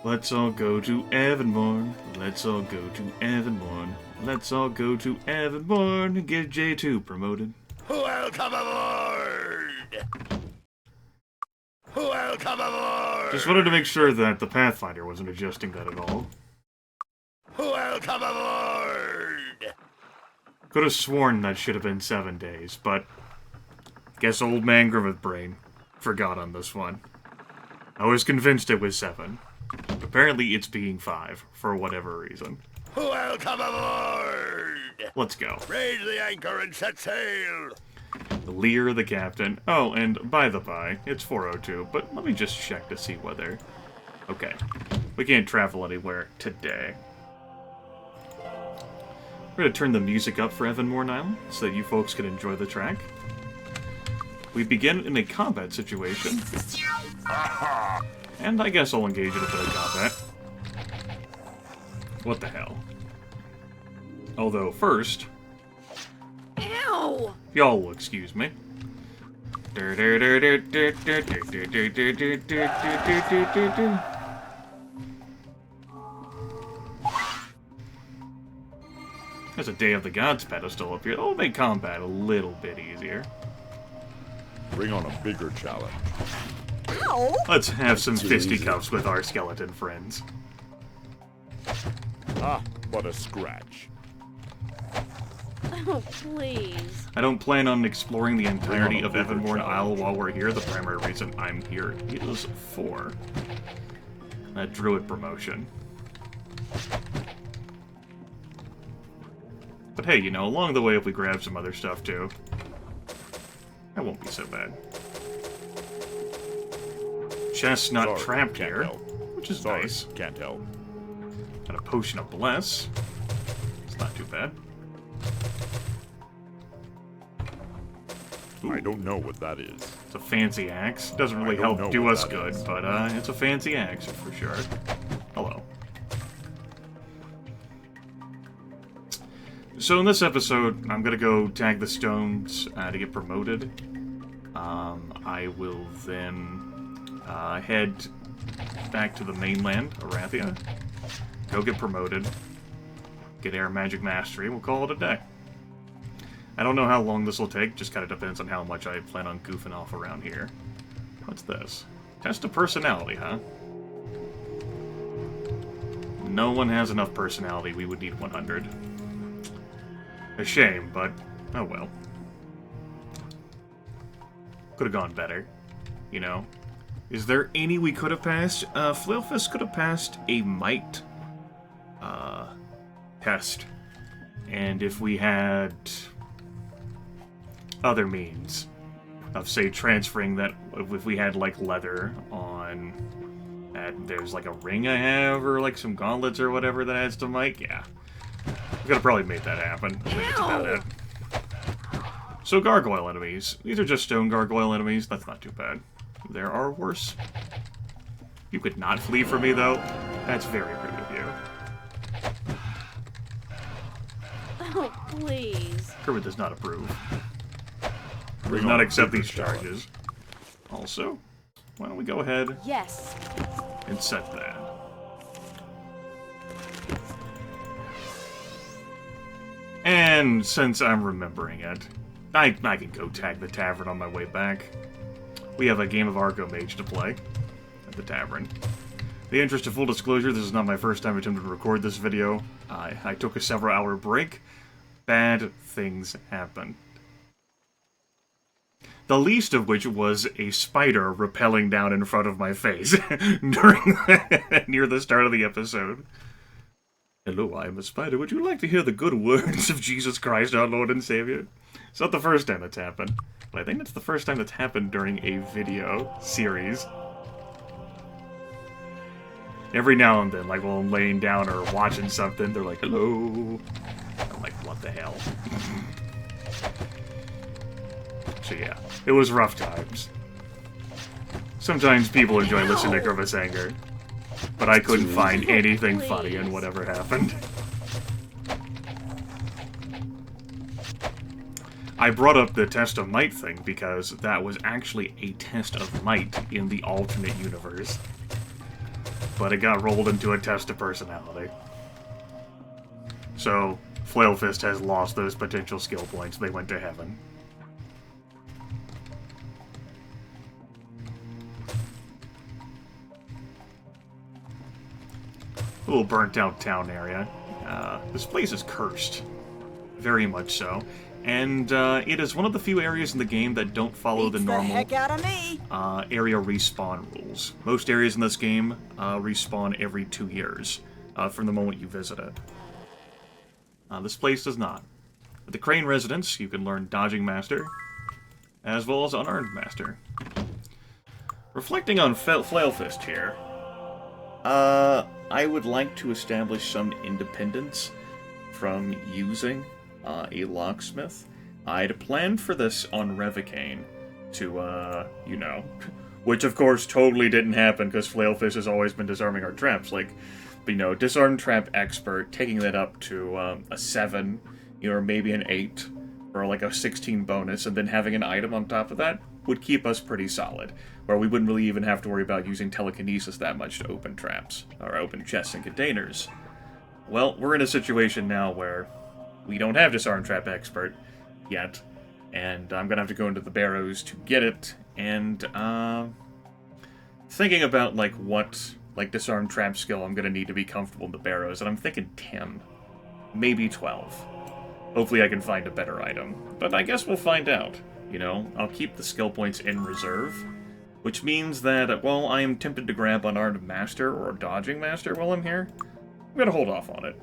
Let's all go to Evenmorn. Let's all go to Evenmorn. Let's all go to Evenmorn and get J2 promoted. Welcome aboard! Welcome aboard! Just wanted to make sure that the Pathfinder wasn't adjusting that at all. Welcome aboard! Could have sworn that should have been 7 days, but guess old man Grimith brain forgot on this one. I was convinced it was 7. Apparently it's being 5, for whatever reason. Welcome aboard! Let's go. Raise the anchor and set sail! Lear the captain. Oh, and by the by, it's 4:02, but let me just check to see whether... Okay. We can't travel anywhere today. We're going to turn the music up for Evenmorn Island, so that you folks can enjoy the track. We begin in a combat situation. And I guess I'll engage in a bit of combat. What the hell? Although, first... Ow! Y'all will excuse me. There's a Day of the Gods pedestal up here. That'll make combat a little bit easier. Bring on a bigger challenge. Ow! Let's have some fisticuffs with our skeleton friends. Ah, what a scratch. Oh, please. I don't plan on exploring the entirety of Evenmorn Isle while we're here. The primary reason I'm here is for that druid promotion. But hey, you know, along the way if we grab some other stuff too, that won't be so bad. Chestnut Sorry, trapped can't here, help. which is Sorry, nice. can't help. Got a potion of bless. It's not too bad. Ooh, I don't know what that is. it's a fancy axe. Doesn't really I don't help know do what us that good, is. but it's a fancy axe for sure. Hello. So in this episode, I'm gonna go tag the stones to get promoted. I will then head back to the mainland, Arathia. Go get promoted. Get Air Magic Mastery. We'll call it a day. I don't know how long this will take. Just kind of depends on how much I plan on goofing off around here. What's this? Test of personality, huh? No one has enough personality. We would need 100. A shame, but oh well. Could have gone better, you know. Is there any we could have passed? Flailfist could have passed a might test, and if we had other means of, say, transferring that, if we had like leather on, and there's like a ring I have, or like some gauntlets or whatever that adds to might, yeah. We could have probably made that happen. I think that's about it. So gargoyle enemies. These are just stone gargoyle enemies. That's not too bad. There are worse. You could not flee from me, though. That's very rude of you. Oh, please. Kermit does not approve. Does Bring not on a accept bigger these charges. Also, why don't we go ahead Yes. and set that. And since I'm remembering it, I can go tag the tavern on my way back. We have a game of Argo Mage to play at the tavern. In the interest of full disclosure, this is not my first time attempting to record this video. I took a several-hour break. Bad things happened. The least of which was a spider rappelling down in front of my face during near the start of the episode. Hello, I am a spider. Would you like to hear the good words of Jesus Christ, our Lord and Savior? It's not the first time that's happened, but I think it's the first time that's happened during a video series. Every now and then, like while I'm laying down or watching something, they're like, hello. I'm like, what the hell? So yeah, it was rough times. Sometimes people enjoy listening to Grimith's anger, but I couldn't find anything funny in whatever happened. I brought up the test of might thing because that was actually a test of might in the alternate universe. but it got rolled into a test of personality. So, Flailfist has lost those potential skill points. They went to heaven. A little burnt out town area. This place is cursed. Very much so. And it is one of the few areas in the game that don't follow the normal heck out of me. Area respawn rules. Most areas in this game respawn every 2 years from the moment you visit it. This place does not. At the Crane Residence, you can learn Dodging Master, as well as Unarmed Master. Reflecting on Flailfist here, I would like to establish some independence from using a locksmith. I'd planned for this on Revocane to, you know, which of course totally didn't happen because Flailfist has always been disarming our traps. Like, you know, disarm trap expert, taking that up to a 7, you know, or maybe an 8, or like a 16 bonus, and then having an item on top of that would keep us pretty solid, where we wouldn't really even have to worry about using telekinesis that much to open traps, or open chests and containers. Well, we're in a situation now where we don't have Disarm Trap Expert yet, and I'm gonna have to go into the Barrows to get it, and thinking about like what Disarm Trap skill I'm gonna need to be comfortable in the Barrows, and I'm thinking 10, maybe 12. Hopefully I can find a better item, but I guess we'll find out. You know, I'll keep the skill points in reserve, which means that, well, I am tempted to grab Unarmed Master or Dodging Master while I'm here. I'm gonna hold off on it.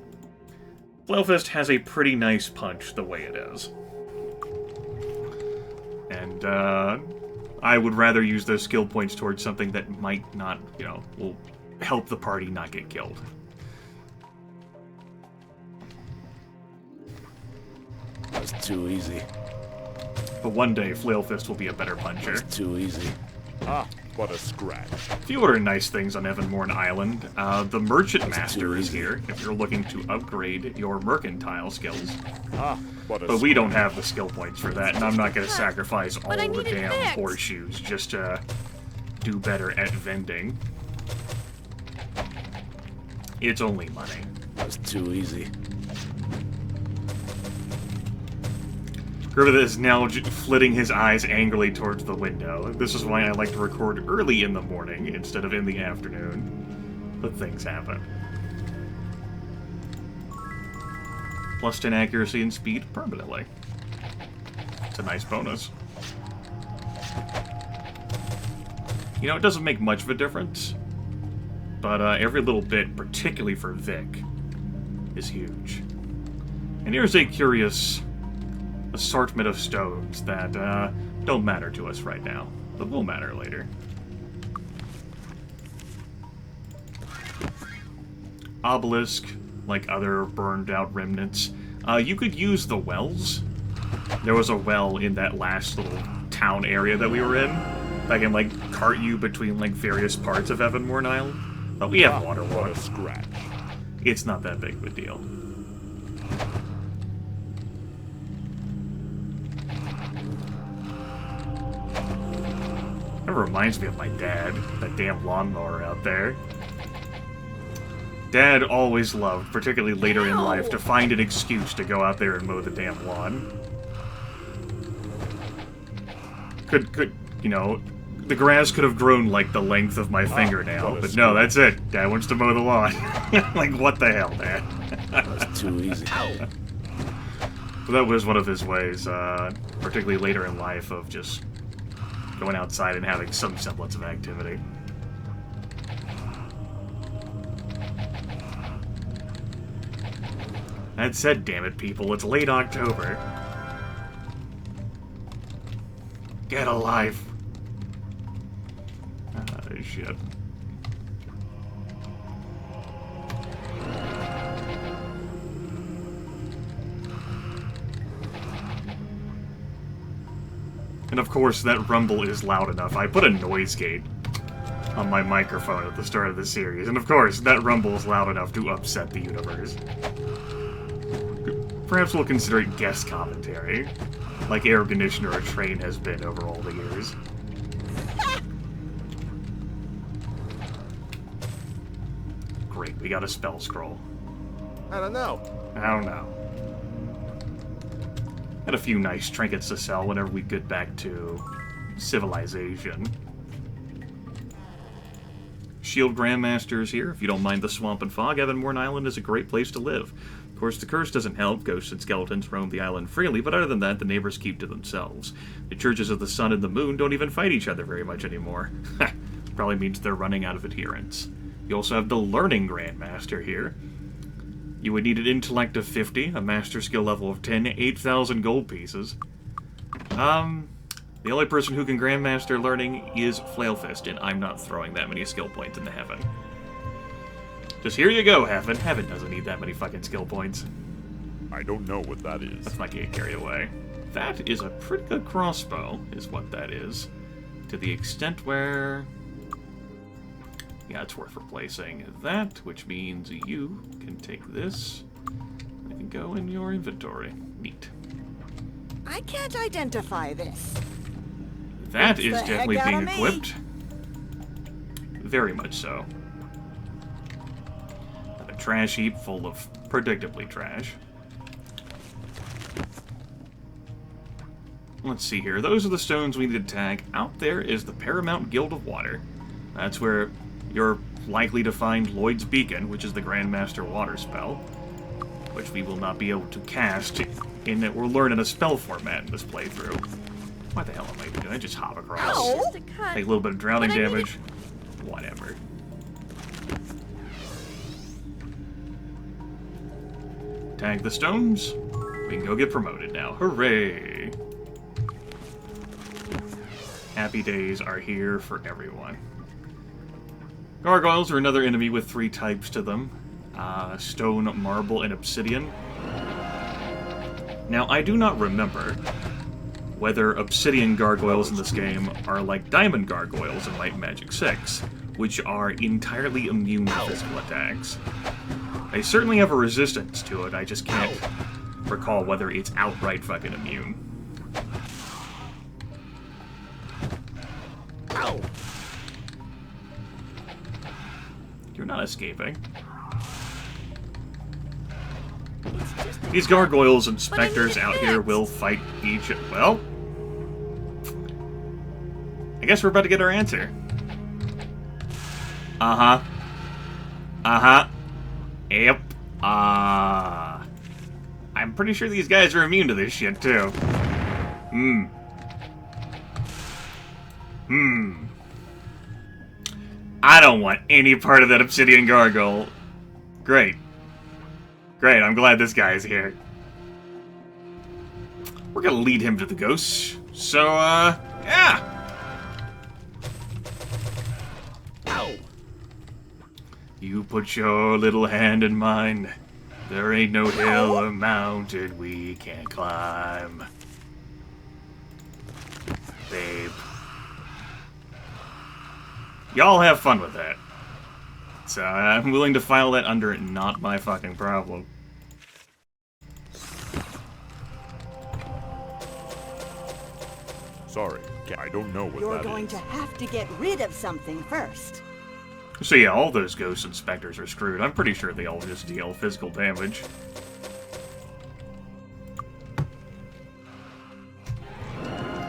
Flailfist has a pretty nice punch the way it is. And, I would rather use those skill points towards something that might not, you know, will help the party not get killed. That's too easy. But one day, Flailfist will be a better puncher. That's too easy. Ah, what a scratch. A few other nice things on Evenmorn Island. The Merchant Master is easy. here, if you're looking to upgrade your mercantile skills. Ah, what a But we don't have the skill points for that, and I'm not going to sacrifice all But I the need it damn fixed. horseshoes just to do better at vending. It's only money. That's too easy. Grimith is now flitting his eyes angrily towards the window. This is why I like to record early in the morning instead of in the afternoon. But things happen. Plus 10 accuracy and speed permanently. It's a nice bonus. You know, it doesn't make much of a difference, but every little bit, particularly for Vic, is huge. And here's a curious assortment of stones that don't matter to us right now, but will matter later. Obelisk, like other burned out remnants. You could use the wells. There was a well in that last little town area that we were in that can like cart you between like various parts of Evenmorn Island. But we have water What walk. a scratch. It's not that big of a deal. That reminds me of my dad, that damn lawnmower out there. Dad always loved, particularly later in life, to find an excuse to go out there and mow the damn lawn. Could, you know, the grass could have grown like the length of my fingernail, what a but no, that's it. Dad wants to mow the lawn. Like, what the hell, Dad? That's too easy. But that was one of his ways, particularly later in life, of just going outside and having some semblance of activity. That said, damn it, people, it's late October. Get alive. Ah, shit. And of course, that rumble is loud enough. I put a noise gate on my microphone at the start of the series, and of course, that rumble is loud enough to upset the universe. Perhaps we'll consider it guest commentary, like air conditioner or train has been over all the years. great, we got a spell scroll. I don't know. I don't know. Got a few nice trinkets to sell whenever we get back to civilization. Shield Grandmaster's here. If you don't mind the swamp and fog, Evenmorn Island is a great place to live. Of course, the curse doesn't help. Ghosts and skeletons roam the island freely, but other than that, the neighbors keep to themselves. The churches of the sun and the moon don't even fight each other very much anymore. Probably means they're running out of adherents. You also have the Learning Grandmaster here. You would need an intellect of 50, a master skill level of 10, 8,000 gold pieces. The only person who can Grandmaster Learning is Flailfist, and I'm not throwing that many skill points into Heaven. Just here you go, Heaven. Heaven doesn't need that many fucking skill points. I don't know what that is. That's not getting carried away. That is a pretty good crossbow, is what that is. To the extent where... yeah, it's worth replacing that, which means you can take this. It can go in your inventory. Neat. I can't identify this. That is Gets the definitely heck being outta me. equipped. Very much so. And a trash heap full of predictably trash. Let's see here. Those are the stones we need to tag. Out there is the Paramount Guild of Water. That's where you're likely to find Lloyd's Beacon, which is the Grandmaster water spell, which we will not be able to cast in that we're learning a spell format in this playthrough. What the hell am I doing? I just hop across. Ow. Just a cut. Take a little bit of drowning But I damage. Whatever. Tag the stones. We can go get promoted now. Hooray! Happy days are here for everyone. Gargoyles are another enemy with 3 types to them. Stone, marble, and obsidian. Now, I do not remember whether obsidian gargoyles in this game are like diamond gargoyles in Might and Magic 6, which are entirely immune to physical attacks. They certainly have a resistance to it, I just can't recall whether it's outright fucking immune. Ow! You're not escaping. These gargoyles and specters out here will fight each... well... I guess we're about to get our answer. Uh-huh. Uh-huh. Yep. I'm pretty sure these guys are immune to this shit, too. I don't want any part of that obsidian gargoyle. Great. Great, I'm glad this guy is here. We're gonna lead him to the ghosts. So, yeah! Ow! You put your little hand in mine. There ain't no hill or mountain we can't climb. Babe. Y'all have fun with that. So I'm willing to file that under not my fucking problem. Sorry, I don't know what You're that going is. to have to get rid of something first. So yeah, all those ghosts and specters are screwed. I'm pretty sure they all just deal physical damage.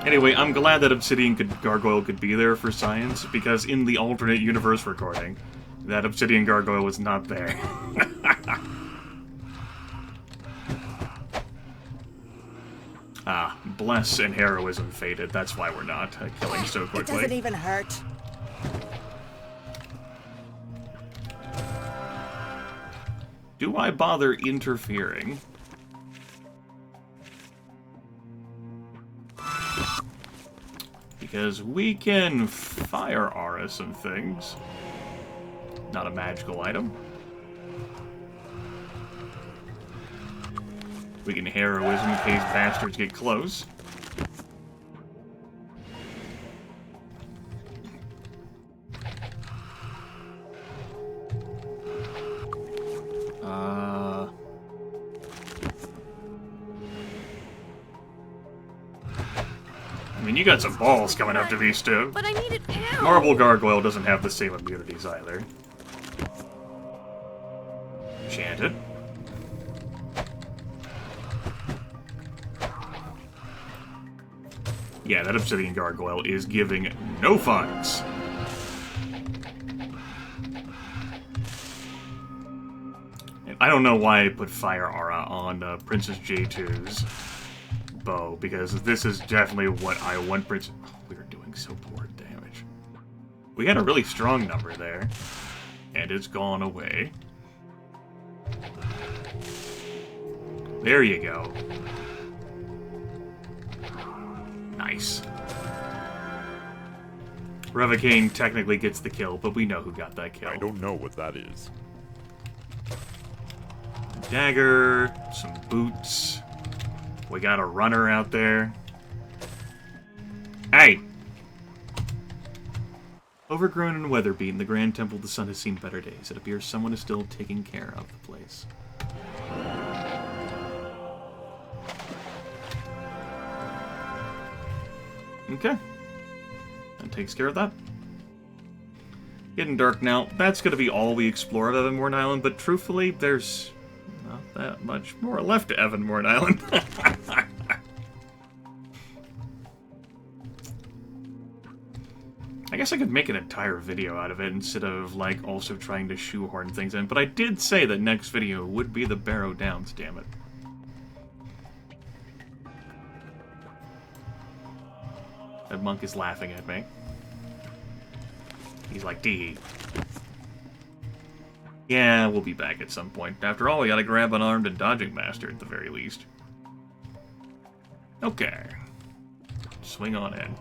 Anyway, I'm glad that Obsidian Gargoyle could be there for science, because in the alternate universe recording, that Obsidian Gargoyle was not there. Bless and heroism faded. That's why we're not killing so It quickly. doesn't even hurt. Do I bother interfering? Because we can fire aura some things. Not a magical item. We can heroism in case bastards get close. I mean, you got some balls coming up to these two. But I need it now. Marble Gargoyle doesn't have the same immunities either. enchant it. Yeah, that obsidian gargoyle is giving no fucks. And I don't know why I put fire aura on Princess J2's bow, because this is definitely what I want Princess... Oh, we are doing so poor damage. We had a really strong number there, and it's gone away. There you go. Nice. Revocane technically gets the kill, but we know who got that kill. I don't know what that is. Dagger, some boots. We got a runner out there. Hey! Overgrown and weather-beaten, the Grand Temple of the Sun has seen better days. It appears someone is still taking care of the place. Okay. That takes care of that. Getting dark now. That's going to be all we explore of Evenmorn Island, but truthfully, there's not that much more left to Evenmorn Island. I guess I could make an entire video out of it instead of, like, also trying to shoehorn things in, but I did say that next video would be the Barrow Downs, damn it. That monk is laughing at me. He's like, D. Yeah, we'll be back at some point. After all, we gotta grab an armed and dodging master at the very least. Okay. Swing on in.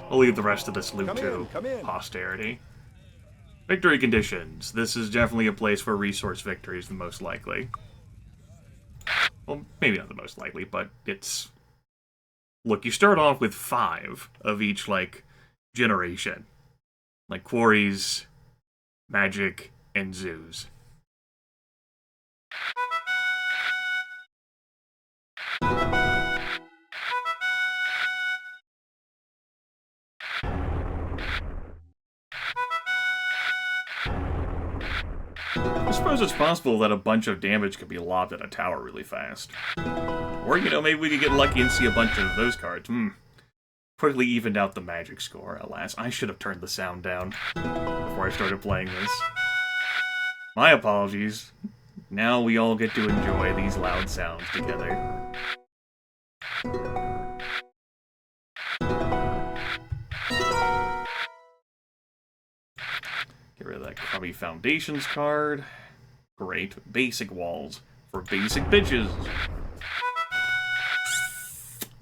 I'll leave the rest of this loot to posterity. Victory conditions. This is definitely a place where resource victory is the most likely. Well, maybe not the most likely, but it's... Look, you start off with 5 of each, like, generation. Like quarries, magic, and zoos. I suppose it's possible that a bunch of damage could be lobbed at a tower really fast. Or, you know, maybe we could get lucky and see a bunch of those cards. Quickly evened out the magic score, alas. I should have turned the sound down before I started playing this. My apologies. Now we all get to enjoy these loud sounds together. Get rid of that crummy foundations card. Great. Basic walls for basic bitches.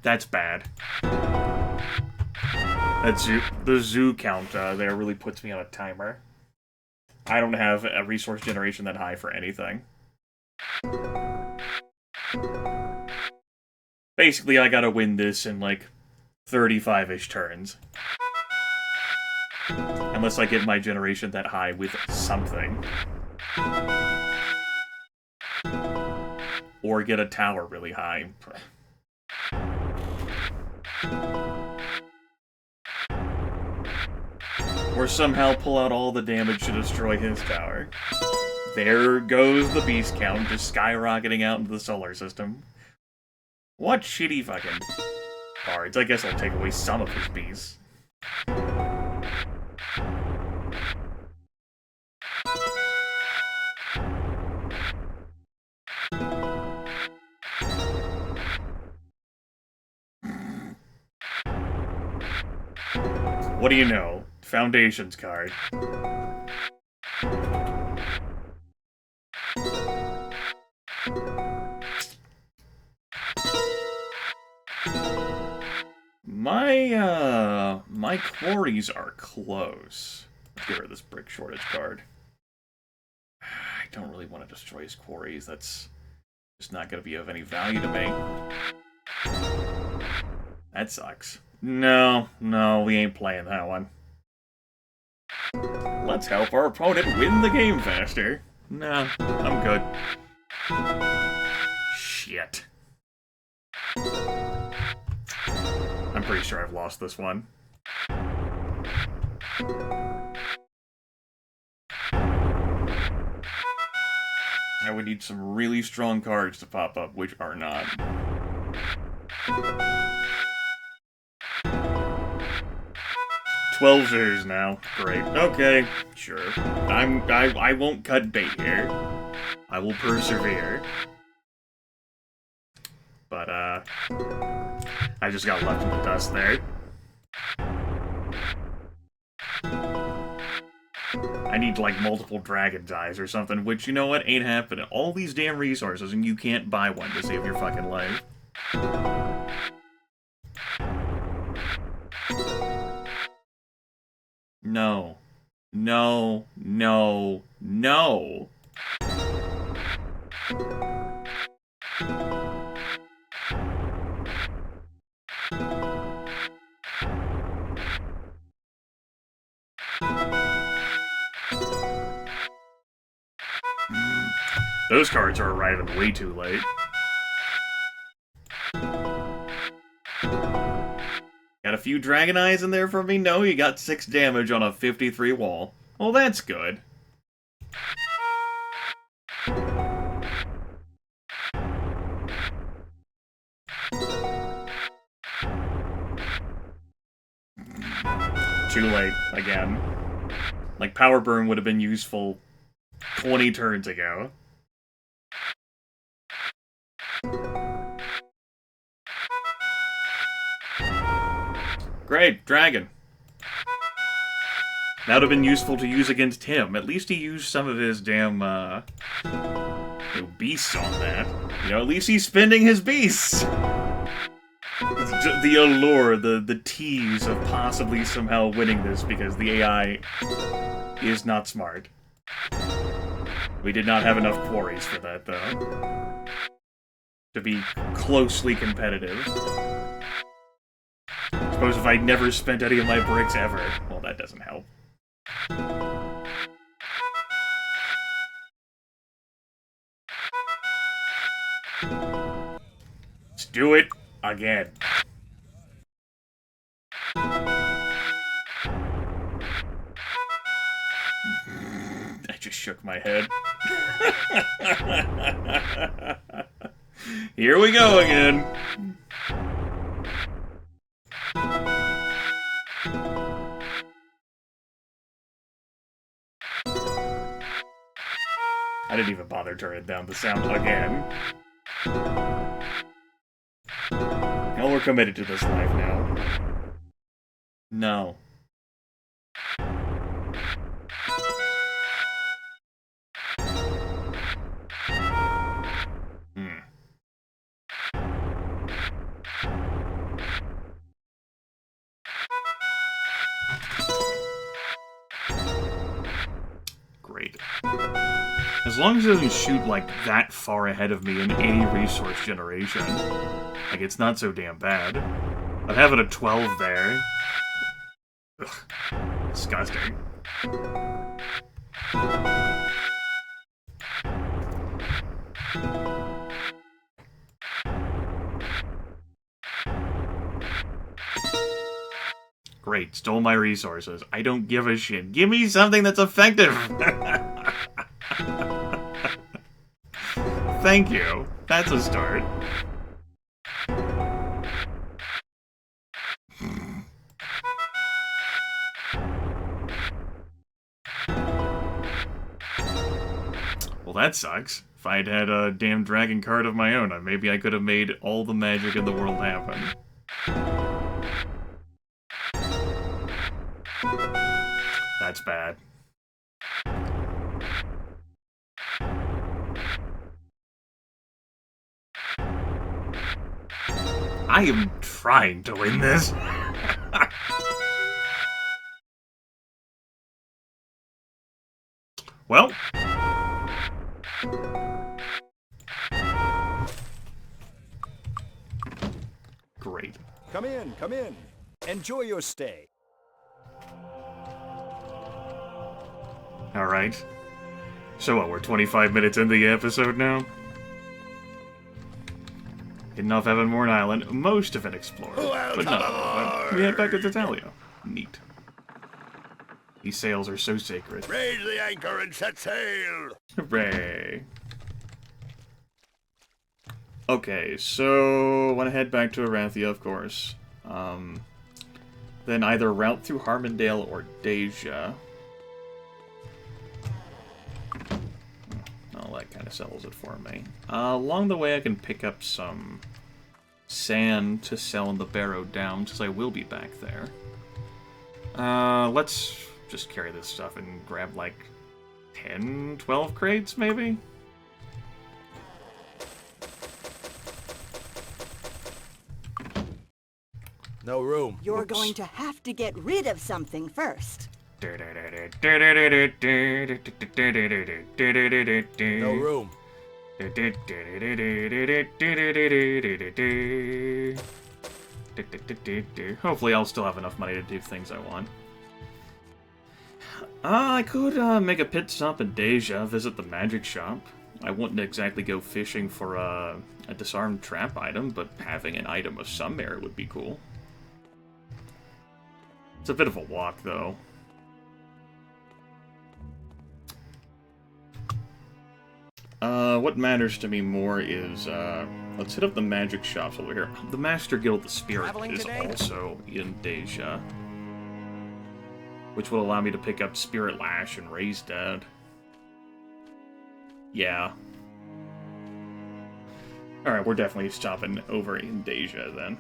That's bad. The zoo count there really puts me on a timer. I don't have a resource generation that high for anything. Basically, I gotta win this in like 35-ish turns. Unless I get my generation that high with something. Or get a tower really high. Or somehow pull out all the damage to destroy his tower. There goes the beast count, just skyrocketing out into the solar system. What shitty fucking cards. I guess I'll take away some of his beasts. What do you know? Foundations card. My quarries are close. Let's get rid of this brick shortage card. I don't really want to destroy his quarries. That's just not going to be of any value to me. That sucks. No, we ain't playing that one. Let's help our opponent win the game faster. Nah, I'm good. Shit. I'm pretty sure I've lost this one. I would need some really strong cards to pop up, which are not. 12 shares now. Great. Okay, sure. I won't cut bait here. I will persevere. But, I just got left in the dust there. I need, like, multiple dragon's eyes or something, which, you know what, ain't happening. All these damn resources, and you can't buy one to save your fucking life. No. No. No. No. Those cards are arriving way too late. Got a few Dragon Eyes in there for me? No, you got 6 damage on a 53 wall. Well, that's good. Too late, again. Like, Power Burn would have been useful 20 turns ago. Great, Dragon. That would have been useful to use against him. At least he used some of his damn, beasts on that. You know, at least he's spending his beasts! The allure, the tease of possibly somehow winning this because the AI is not smart. We did not have enough quarries for that, though. To be closely competitive. Suppose if I'd never spent any of my bricks ever. Well, that doesn't help. Let's do it again. I just shook my head. Here we go again. I didn't even bother turning down the sound again. Well, we're committed to this life now. No. Great. As long as it doesn't shoot, like, that far ahead of me in any resource generation, like, it's not so damn bad. But having a 12 there... Ugh. Disgusting. Great, stole my resources. I don't give a shit. Give me something that's effective! Thank you. That's a start. Well, that sucks. If I'd had a damn dragon card of my own, maybe I could have made all the magic in the world happen. That's bad. I am trying to win this. Well. Great. Come in, come in. Enjoy your stay. Alright. So what, we're 25 minutes into the episode now? Hidden off Evenmorn Island, most of it explored, but not all of it. We head back to Tatalia. Neat. These sails are so sacred. Raise the anchor and set sail! Hooray. Okay, so I want to head back to Arathia, of course. Then either route through Harmondale or Deja. Oh, that kind of settles it for me. Along the way, I can pick up some sand to sell in the Barrow Downs, because I will be back there. Let's just carry this stuff and grab, like, 10, 12 crates, maybe? No room. You're going to have to get rid of something first. No room. Hopefully I'll still have enough money to do things I want. I could make a pit stop in Deja, visit the magic shop. I wouldn't exactly go fishing for a disarmed trap item, but having an item of some merit would be cool. It's a bit of a walk, though. What matters to me more is, let's hit up the magic shops over here. The Master Guild, the Spirit, Traveling is today? also in Deja, which will allow me to pick up Spirit Lash and Raise Dead. Yeah. Alright, we're definitely stopping over in Deja, then.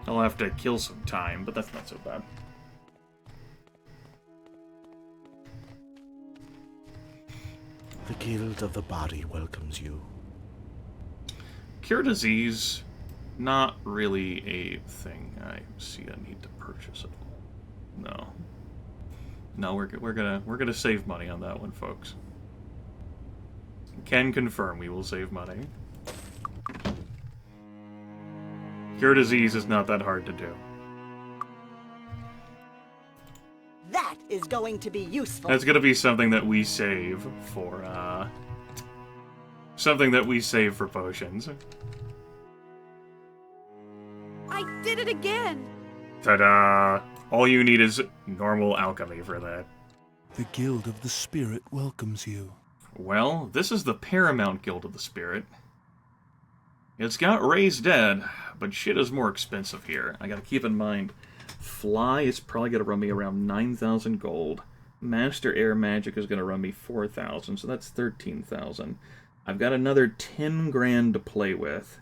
I'll have to kill some time, but that's not so bad. The Guild of the Body welcomes you. Cure disease, not really a thing I see a need to purchase at all. No, we're gonna save money on that one, folks. Can confirm we will save money. Cure disease is not that hard to do. That is going to be useful. That's gonna be something that we save for potions. I did it again! Ta-da! All you need is normal alchemy for that. The Guild of the Spirit welcomes you. Well, this is the Paramount Guild of the Spirit. It's got Raised Dead, but shit is more expensive here. I gotta keep in mind, Fly is probably gonna run me around 9,000 gold. Master Air Magic is gonna run me 4,000, so that's 13,000. I've got another 10 grand to play with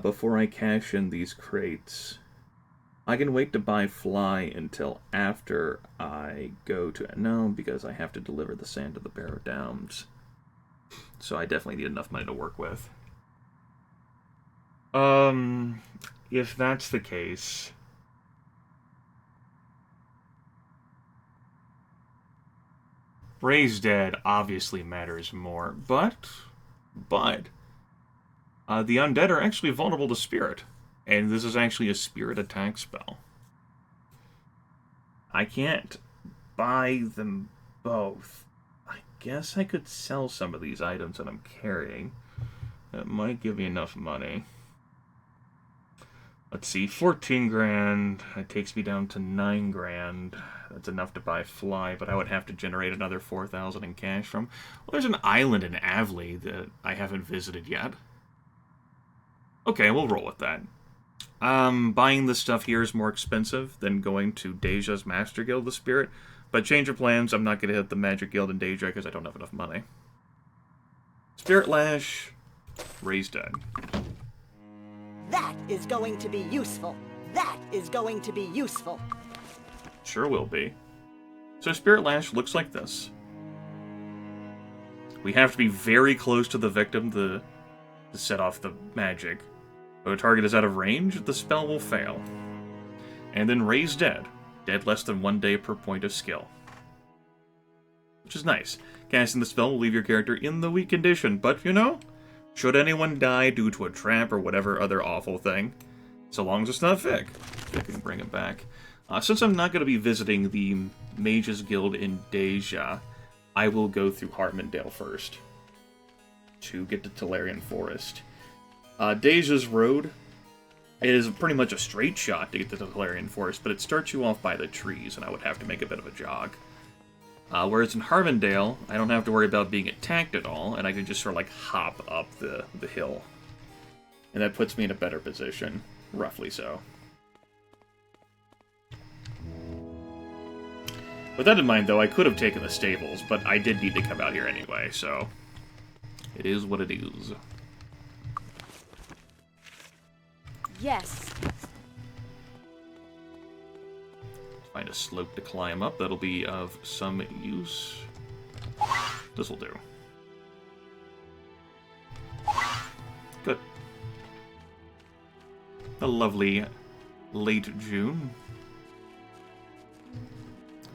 before I cash in these crates. I can wait to buy Fly until after I go to... No, because I have to deliver the sand to the Barrow Downs. So I definitely need enough money to work with. If that's the case... Raised Dead obviously matters more, but the undead are actually vulnerable to spirit, and this is actually a spirit attack spell. I can't buy them both. I guess I could sell some of these items that I'm carrying. That might give me enough money. Let's see, 14 grand. That takes me down to 9 grand. That's enough to buy Fly, but I would have to generate another 4,000 in cash from. Well, there's an island in Avley that I haven't visited yet. Okay, we'll roll with that. Buying this stuff here is more expensive than going to Deja's Master Guild, the Spirit. But change of plans, I'm not going to hit the Magic Guild in Deja because I don't have enough money. Spirit Lash, Raised Dead. That is going to be useful. That is going to be useful. Sure will be. So Spirit Lash looks like this. We have to be very close to the victim to set off the magic. If a target is out of range, the spell will fail. And then Raise Dead. Dead less than 1 day per point of skill. Which is nice. Casting the spell will leave your character in the weak condition, but you know, should anyone die due to a trap or whatever other awful thing, so long as it's not Vic, Vic can bring it back. Since I'm not going to be visiting the Mages Guild in Deja, I will go through Hartmondale first to get to Tolarian Forest. Deja's road is pretty much a straight shot to get to the Tolarian Forest, but it starts you off by the trees, and I would have to make a bit of a jog. Whereas in Harmondale, I don't have to worry about being attacked at all, and I can just sort of like hop up the hill. And that puts me in a better position, roughly so. With that in mind, though, I could have taken the stables, but I did need to come out here anyway, so it is what it is. Yes. Find a slope to climb up. That'll be of some use. This will do. Good. A lovely late June.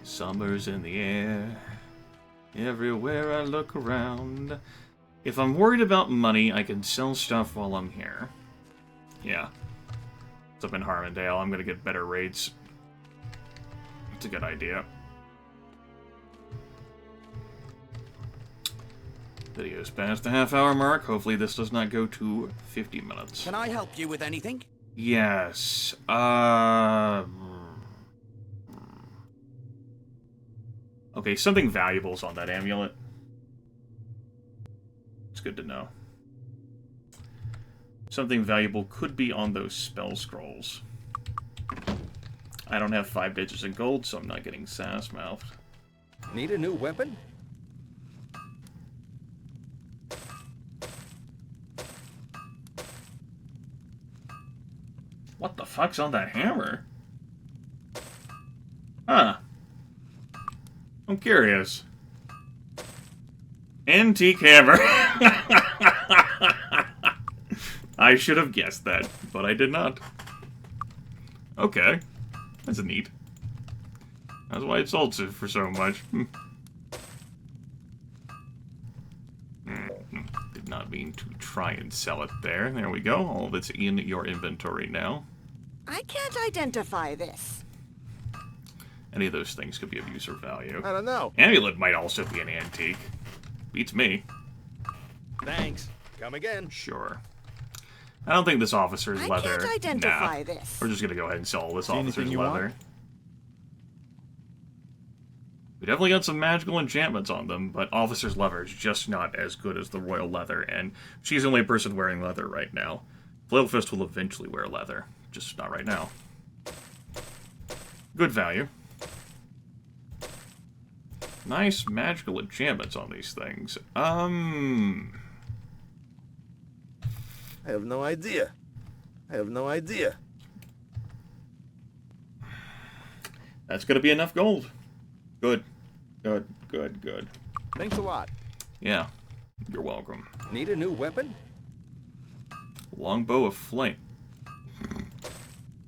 Summer's in the air. Everywhere I look around. If I'm worried about money, I can sell stuff while I'm here. Yeah. It's up in Harmondale. I'm gonna get better rates. It's a good idea. Video's past the half-hour mark. Hopefully this does not go to 50 minutes. Can I help you with anything? Yes. Okay, something valuable's on that amulet. It's good to know. Something valuable could be on those spell scrolls. I don't have 5 digits in gold, so I'm not getting sass-mouthed. Need a new weapon? What the fuck's on that hammer? Huh. I'm curious. Antique hammer. I should have guessed that, but I did not. Okay. That's neat. That's why it sold for so much. Did not mean to try and sell it there. There we go. All of it's in your inventory now. I can't identify this. Any of those things could be of use or value. I don't know. Amulet might also be an antique. Beats me. Thanks. Come again. Sure. I don't think this officer's I leather. can't identify Nah. this. We're just gonna go ahead and sell all this See officer's anything you leather. want? We definitely got some magical enchantments on them, but officer's leather is just not as good as the royal leather, and she's the only person wearing leather right now. Flail Fist will eventually wear leather, just not right now. Good value. Nice magical enchantments on these things. I have no idea. I have no idea. That's gonna be enough gold. Good. Good, good, good. Thanks a lot. Yeah. You're welcome. Need a new weapon? Longbow of Flame.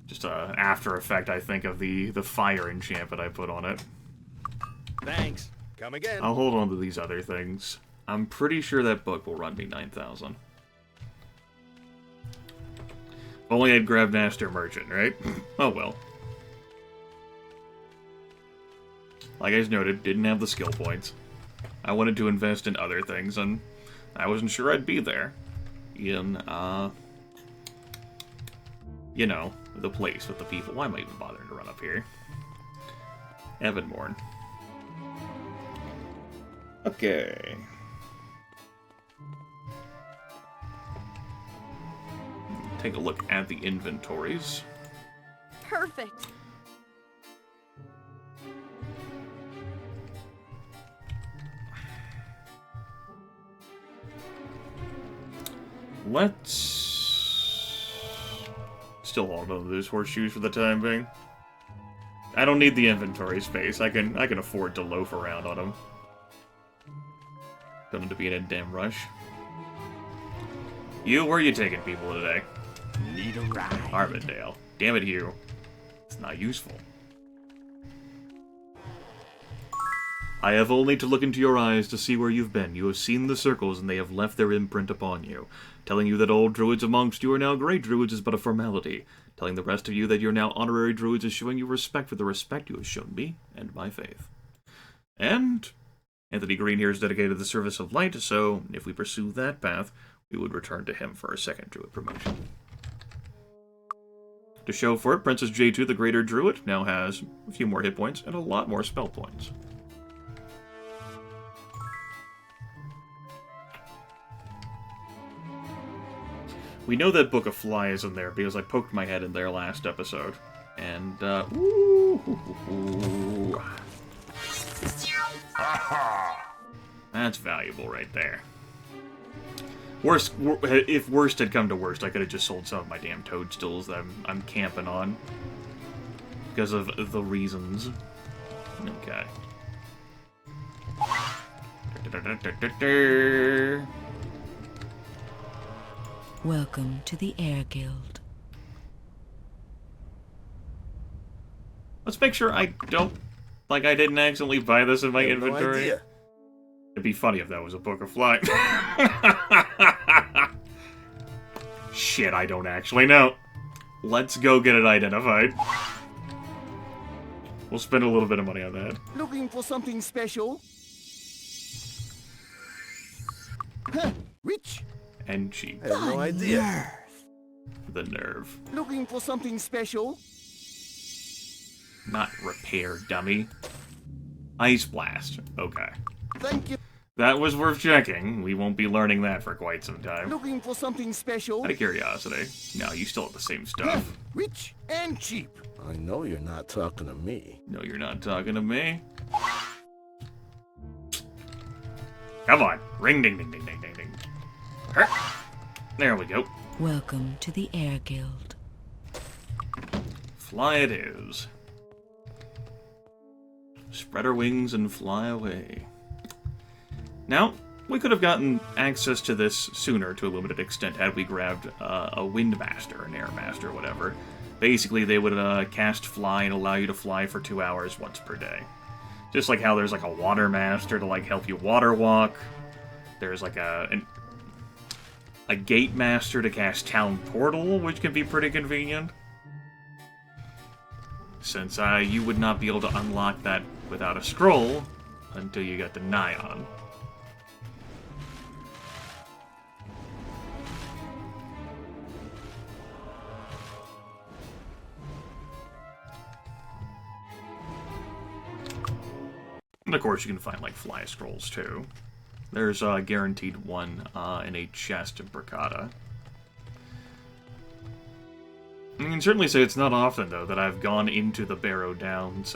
Just a after effect, I think, of the fire enchantment I put on it. Thanks. Come again. I'll hold on to these other things. I'm pretty sure that book will run me 9,000. Only I'd grab Master Merchant, right? Oh well. Like I noted, didn't have the skill points. I wanted to invest in other things, and I wasn't sure I'd be there. In, you know, the place with the people. Why am I even bothering to run up here? Evenmorn. Okay. Take a look at the inventories. Perfect. Let's still hold on to those horseshoes for the time being. I don't need the inventory space. I can afford to loaf around on them. Don't need to be in a damn rush. You, where are you taking people today? Need a ride. Armandale. Damn it, Hugh. It's not useful. I have only to look into your eyes to see where you've been. You have seen the circles, and they have left their imprint upon you. Telling you that old druids amongst you are now great druids is but a formality. Telling the rest of you that you're now honorary druids is showing you respect for the respect you have shown me and my faith. And Anthony Green here is dedicated to the service of light, so if we pursue that path, we would return to him for a second druid promotion. To show for it, Princess J2, the Greater Druid, now has a few more hit points and a lot more spell points. We know that Book of Fly is in there because I poked my head in there last episode. And, ooh. That's valuable right there. If worst had come to worst, I could have just sold some of my damn toadstools that I'm camping on. Because of the reasons. Okay. Welcome to the Air Guild. Let's make sure I don't... Like, I didn't accidentally buy this in my I have no inventory. idea. It'd be funny if that was a Book of Fly. Shit, I don't actually know. Let's go get it identified. We'll spend a little bit of money on that. Looking for something special? Huh, rich? And cheap. I have no idea. The nerve. Looking for something special? Not repair, dummy. Ice Blast. Okay. Thank you. That was worth checking. We won't be learning that for quite some time. Looking for something special? Out of curiosity. No, you still have the same stuff. Rich and cheap. I know you're not talking to me. No, you're not talking to me. Come on. Ring, ding, ding, ding, ding, ding, ding. There we go. Welcome to the Air Guild. Fly it is. Spread our wings and fly away. Now, we could have gotten access to this sooner to a limited extent had we grabbed a Windmaster, an Airmaster, whatever. Basically, they would cast Fly and allow you to fly for 2 hours once per day. Just like how there's like a Watermaster to like help you water walk. There's like a Gate Master to cast Town Portal, which can be pretty convenient. Since you would not be able to unlock that without a scroll until you got the Nyan. And of course you can find like fly scrolls too. There's a guaranteed one in a chest in Bricata. I can certainly say it's not often, though, that I've gone into the Barrow Downs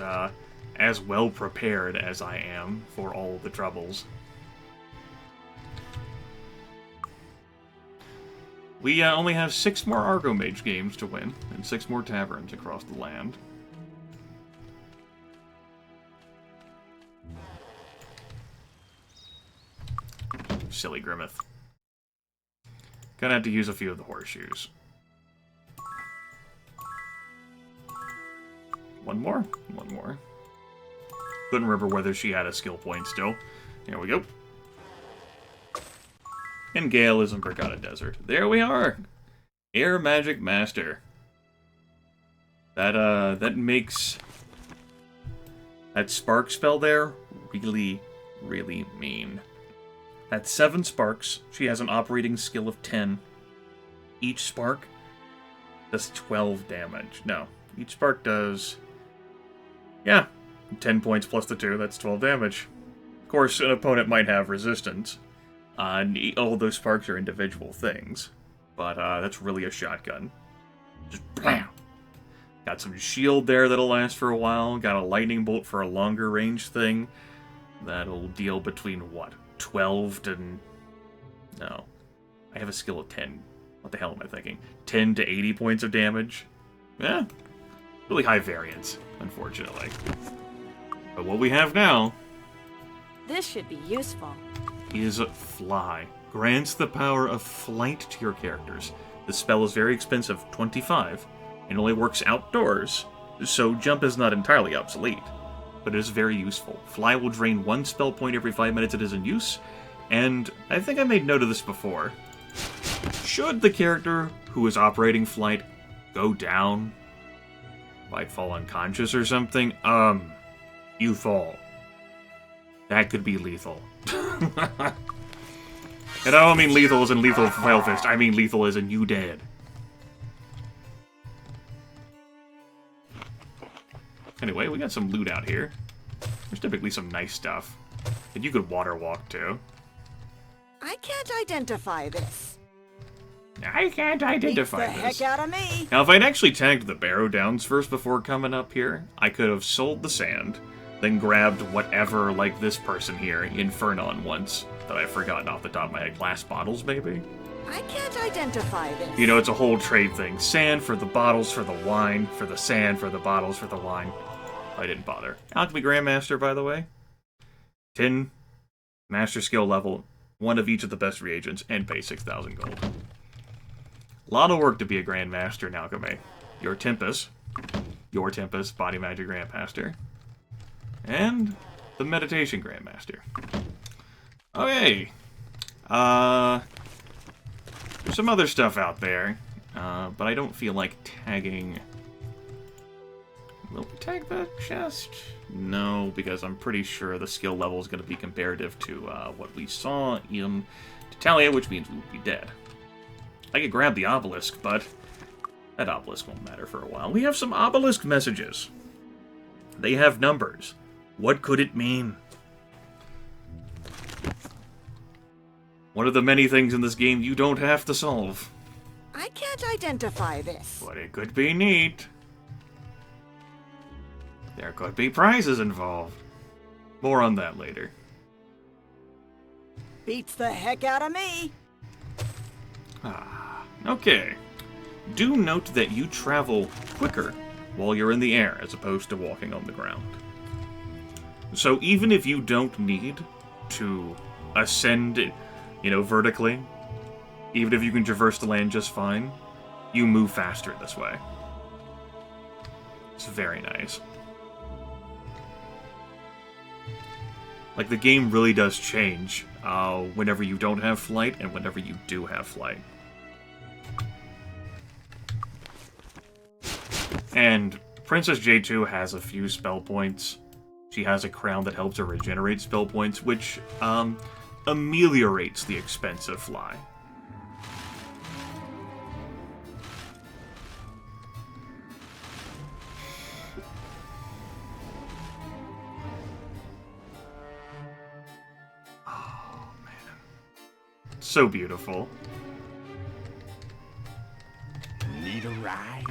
as well prepared as I am for all the troubles. We only have 6 more Argomage games to win, and 6 more taverns across the land. Silly Grimith. Gonna have to use a few of the horseshoes. One more? One more. Couldn't remember whether she had a skill point still. Here we go. And Gale is in Bricata Desert. There we are! Air Magic Master. That makes that spark spell there really, really mean. That's 7 sparks. She has an operating skill of 10. Each spark does 12 damage. No, each spark does... Yeah, 10 points plus the 2, that's 12 damage. Of course, an opponent might have resistance. And all those sparks are individual things. But that's really a shotgun. Just blam! Got some shield there that'll last for a while. Got a lightning bolt for a longer range thing. That'll deal between, what, 12 to... No. I have a skill of 10. What the hell am I thinking? 10 to 80 points of damage? Yeah. Really high variance, unfortunately. But what we have now... This should be useful. is Fly. Grants the power of flight to your characters. The spell is very expensive, 25, and only works outdoors, so jump is not entirely obsolete, but it is very useful. Fly will drain 1 spell point every 5 minutes it is in use, and I think I made note of this before. Should the character who is operating flight go down, like fall unconscious or something, you fall. That could be lethal. And I don't mean lethal as in lethal flail fist, I mean lethal as in you dead. Anyway, we got some loot out here. There's typically some nice stuff. And you could water walk too. I can't identify this. I can't Beats identify the this. heck out of me. Now, if I'd actually tagged the Barrow Downs first before coming up here, I could have sold the sand, then grabbed whatever, like this person here, Infernon once, that I've forgotten off the top of my head. Glass bottles, maybe? I can't identify this. You know, it's a whole trade thing. Sand for the bottles for the wine, for the sand for the bottles for the wine. I didn't bother. Alchemy Grandmaster, by the way. 10 Master Skill level, 1 of each of the best reagents, and pay 6,000 gold. A lot of work to be a Grandmaster in alchemy. Your Tempest, Body Magic Grandmaster, and the Meditation Grandmaster. Okay. There's some other stuff out there, but I don't feel like tagging. Will we tag the chest? No, because I'm pretty sure the skill level is going to be comparative to what we saw in Titalia, which means we will be dead. I could grab the obelisk, but that obelisk won't matter for a while. We have some obelisk messages. They have numbers. What could it mean? One of the many things in this game you don't have to solve. I can't identify this. But it could be neat. There could be prizes involved. More on that later. Beats the heck out of me. Okay. Do note that you travel quicker while you're in the air as opposed to walking on the ground. So even if you don't need to ascend, vertically, even if you can traverse the land just fine, you move faster this way. It's very nice. Like, the game really does change whenever you don't have flight and whenever you do have flight. And Princess J2 has a few spell points. She has a crown that helps her regenerate spell points, which ameliorates the expense of fly. Oh, man. So beautiful. Need a ride?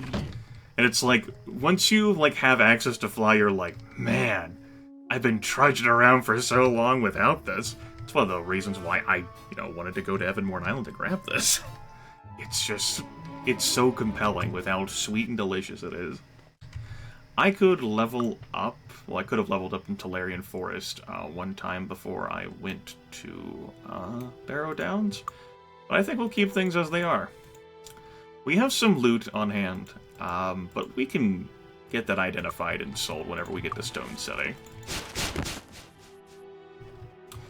And it's like, once you have access to fly, you're like, man, I've been trudging around for so long without this. It's one of the reasons why I, wanted to go to Evenmorn Island to grab this. It's so compelling with how sweet and delicious it is. I could level up, I could have leveled up in Tolarian Forest one time before I went to Barrow Downs, but I think we'll keep things as they are. We have some loot on hand, but we can get that identified and sold whenever we get to Stone City.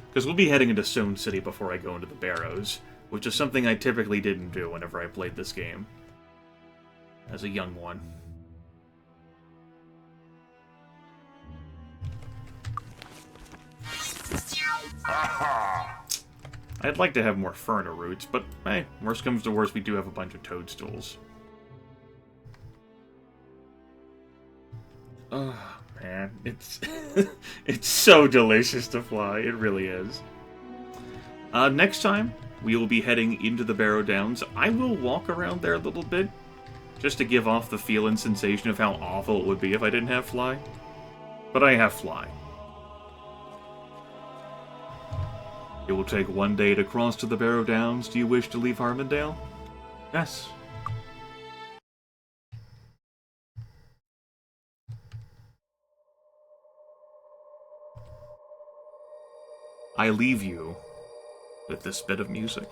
Because we'll be heading into Stone City before I go into the Barrows, which is something I typically didn't do whenever I played this game as a young one. I'd like to have more Ferna roots, but hey, worst comes to worst, we do have a bunch of toadstools. Oh, man, it's it's so delicious to fly. It really is. Next time, we will be heading into the Barrow Downs. I will walk around there a little bit, just to give off the feel and sensation of how awful it would be if I didn't have fly. But I have fly. It will take one day to cross to the Barrow Downs. Do you wish to leave Harmondale? Yes. I leave you with this bit of music.